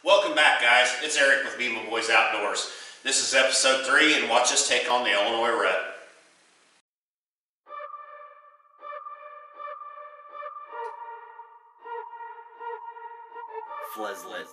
Welcome back, guys. It's Eric with Beamo Boyz Outdoorz. This is episode 3, and watch us take on the Illinois Rut. Flesley.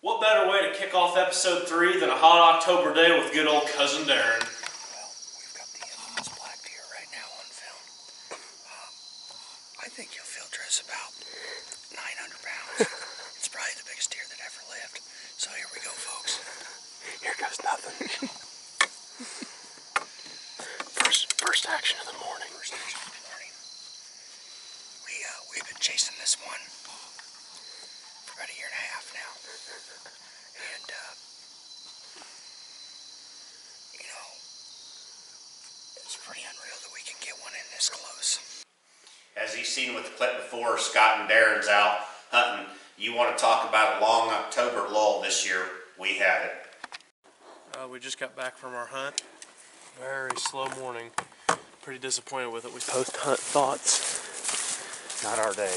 What better way to kick off episode 3 than a hot October day with good old cousin Darren? Well, we've got the infamous black deer right now on film. I think you'll field dress about 900 pounds. It's probably the biggest deer that ever lived. So here we go, folks. Here goes nothing. First action of the morning. First action of the morning. We've been chasing this one for about a year and a half now. And, you know, it's pretty unreal that we can get one in this close. As you've seen with the clip before, Scott and Darren's out hunting. You want to talk about a long October lull this year? We have it. We just got back from our hunt. Very slow morning. Pretty disappointed with it. We post hunt thoughts. Not our day.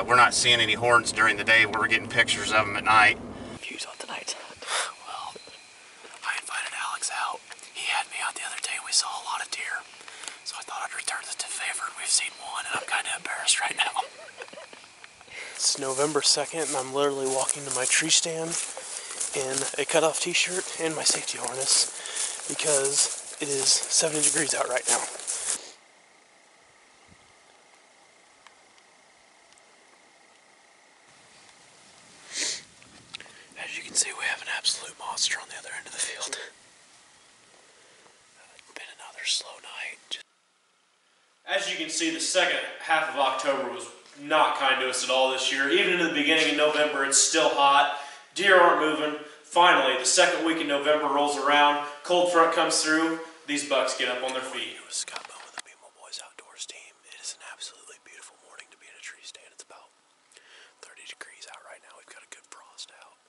We're not seeing any horns during the day. We're getting pictures of them at night. Views on tonight's hunt. Well, I invited Alex out. He had me out the other day and we saw a lot of deer. So I thought I'd return the favor, and we've seen one, and I'm kind of embarrassed right now. It's November 2nd, and I'm literally walking to my tree stand in a cutoff t-shirt and my safety harness because it is 70 degrees out right now. As you can see, we have an absolute monster on the other end of the field. Been another slow night. As you can see, the second half of October was not kind to us at all this year. Even in the beginning of November, it's still hot. Deer aren't moving. Finally, the second week in November rolls around. Cold front comes through. These bucks get up on their feet. It was Scott with the Beamo Boyz Outdoorz team. It is an absolutely beautiful morning to be in a tree stand. It's about 30 degrees out right now. We've got a good frost out.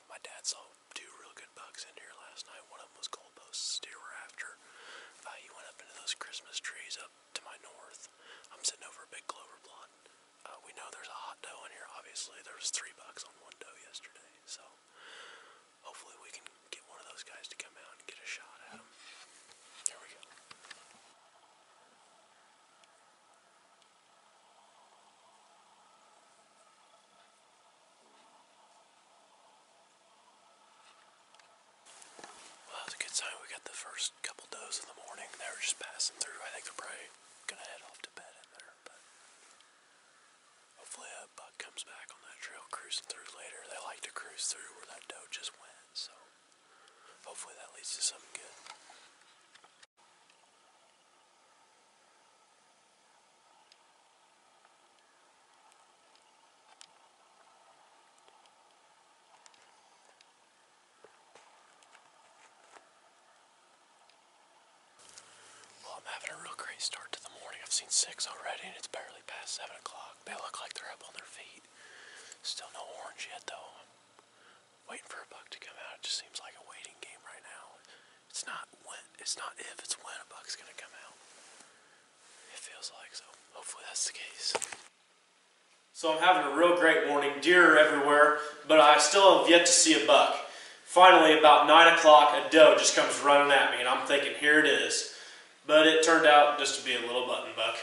My dad saw 2 real good bucks in here last night. One of them was gold posts. Deer were after. He went up into those Christmas trees up to my north. I'm sitting over a big clover plot. We know there's a hot doe in here, obviously. There was 3 bucks on 1 doe yesterday, so hopefully we can get one of those guys to come out and get a shot at him. There we go. Well, that was a good sign. We got the first couple does of the morning. They were just passing through. I think they're probably going to head off to bed in there, but hopefully a buck comes back on that trail cruising through later. They like to cruise through where that doe just went, so hopefully that leads to something good. Well, I'm having a real great start to the morning. I've seen 6 already, and it's barely past 7 o'clock. They look like they're up on their feet. Still no orange yet, though. I'm waiting for a buck to come out. It just seems like a waiting game right now. It's not when, it's not if, it's when a buck's gonna come out. It feels like so. Hopefully that's the case. So I'm having a real great morning. Deer are everywhere, but I still have yet to see a buck. Finally, about 9 o'clock, a doe just comes running at me, and I'm thinking, here it is. But it turned out just to be a little button buck.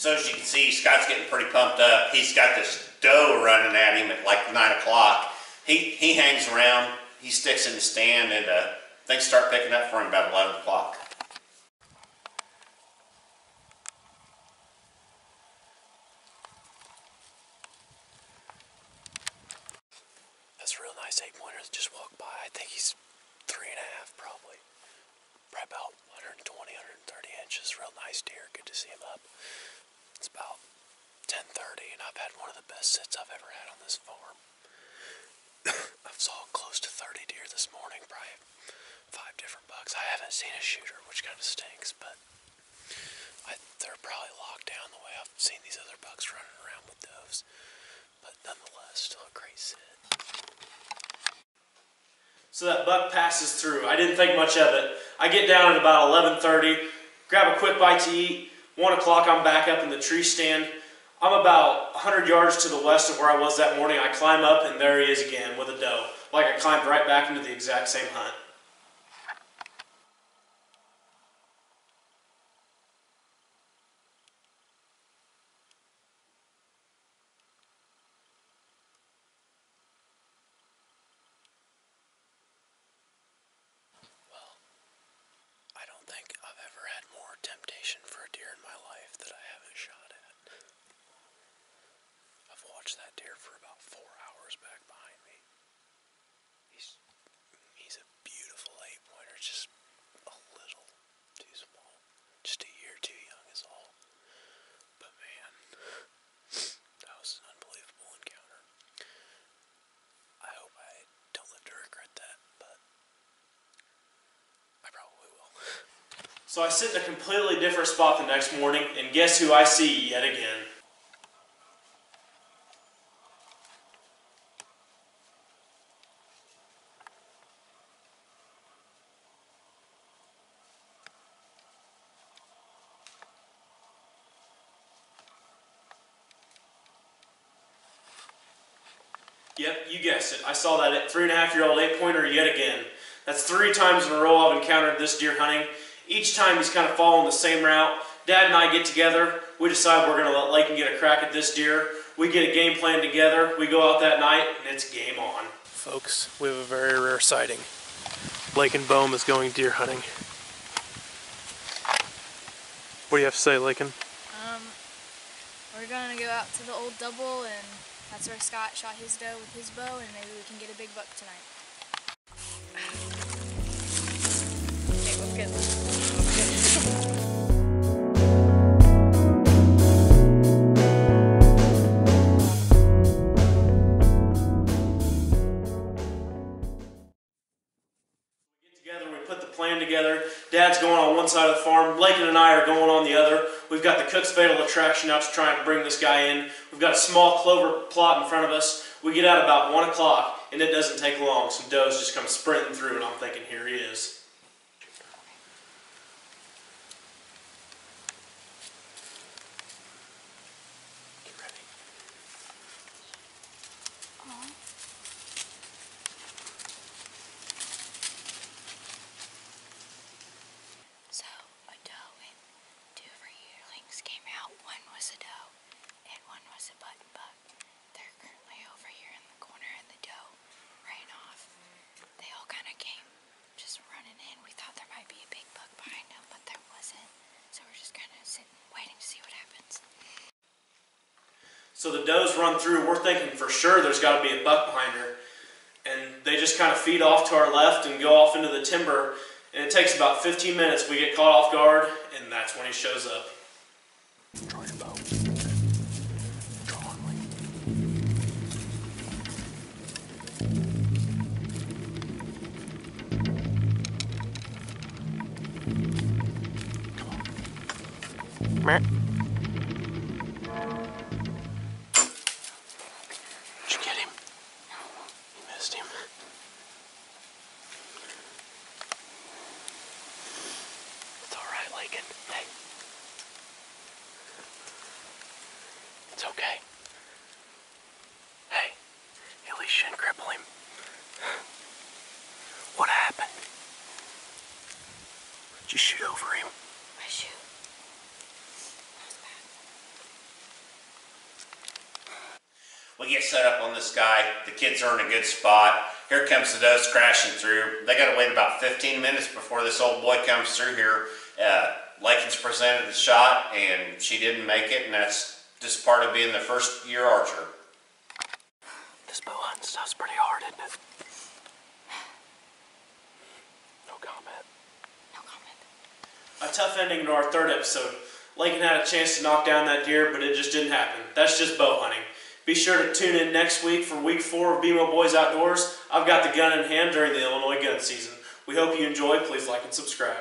So as you can see, Scott's getting pretty pumped up. He's got this doe running at him at like 9 o'clock. He hangs around, he sticks in the stand, and things start picking up for him about 11 o'clock. That's a real nice 8-pointer that just walked by. I think he's 3.5 probably. Probably about 120, 130 inches. Real nice deer. Good to see him up. It's about 10:30 and I've had one of the best sits I've ever had on this farm. I've saw close to 30 deer this morning, probably 5 different bucks. I haven't seen a shooter, which kind of stinks, but they're probably locked down the way I've seen these other bucks running around with doves. But nonetheless, still a great sit. So that buck passes through. I didn't think much of it. I get down at about 11:30, grab a quick bite to eat. 1 o'clock, I'm back up in the tree stand. I'm about 100 yards to the west of where I was that morning. I climb up, and there he is again with a doe. Like I climbed right back into the exact same hunt. I don't think I've ever had more temptation for a deer in my life that I haven't shot at. I've watched that deer for about 4 hours back behind me. He's a beautiful 8-pointer, just a little too small. Just a year too young is all. But man, that was an unbelievable encounter. I hope I don't live to regret that, but I probably will. So I sit in a completely different spot the next morning, and guess who I see yet again? Yep, you guessed it. I saw that 3.5-year-old 8-pointer yet again. That's 3 times in a row I've encountered this deer hunting. Each time he's kind of following the same route. Dad and I get together. We decide we're going to let Lakin get a crack at this deer. We get a game plan together. We go out that night, and it's game on. Folks, we have a very rare sighting. Lakin Bohm is going deer hunting. What do you have to say, Lakin? We're gonna go out to the old double, and that's where Scott shot his doe with his bow, and maybe we can get a big buck tonight. Okay, we're good. Together. Dad's going on one side of the farm. Lakin and I are going on the other. We've got the Cook's Fatal Attraction out to try and bring this guy in. We've got a small clover plot in front of us. We get out about 1 o'clock, and it doesn't take long. Some does just come sprinting through, and I'm thinking, here he is. Get ready. So, a doe and 2 of our yearlings came out. One was a doe and one was a button buck. They're currently over here in the corner, and the doe ran off. They all kind of came just running in. We thought there might be a big buck behind them, but there wasn't. So we're just kind of sitting, waiting to see what happens. So the does run through. We're thinking for sure there's got to be a buck behind her. And they just kind of feed off to our left and go off into the timber. And it takes about 15 minutes. We get caught off guard, and that's when he shows up. Draw your bow. Draw on, Lakin. Come on. Did you get him? You missed him. It's all right, Lakin. Hey. It's okay. Hey, at least you didn't cripple him. What happened? Did you shoot over him? I shoot. That was bad. We get set up on this guy. The kids are in a good spot. Here comes the does crashing through. They got to wait about 15 minutes before this old boy comes through here. Lakin's presented the shot, and she didn't make it, and that's just part of being the first year archer. This bow hunting stuff's pretty hard, isn't it? No comment. No comment. A tough ending to our third episode. Lakin had a chance to knock down that deer, but it just didn't happen. That's just bow hunting. Be sure to tune in next week for week 4 of Beamo Boyz Outdoorz. I've got the gun in hand during the Illinois gun season. We hope you enjoy. Please like and subscribe.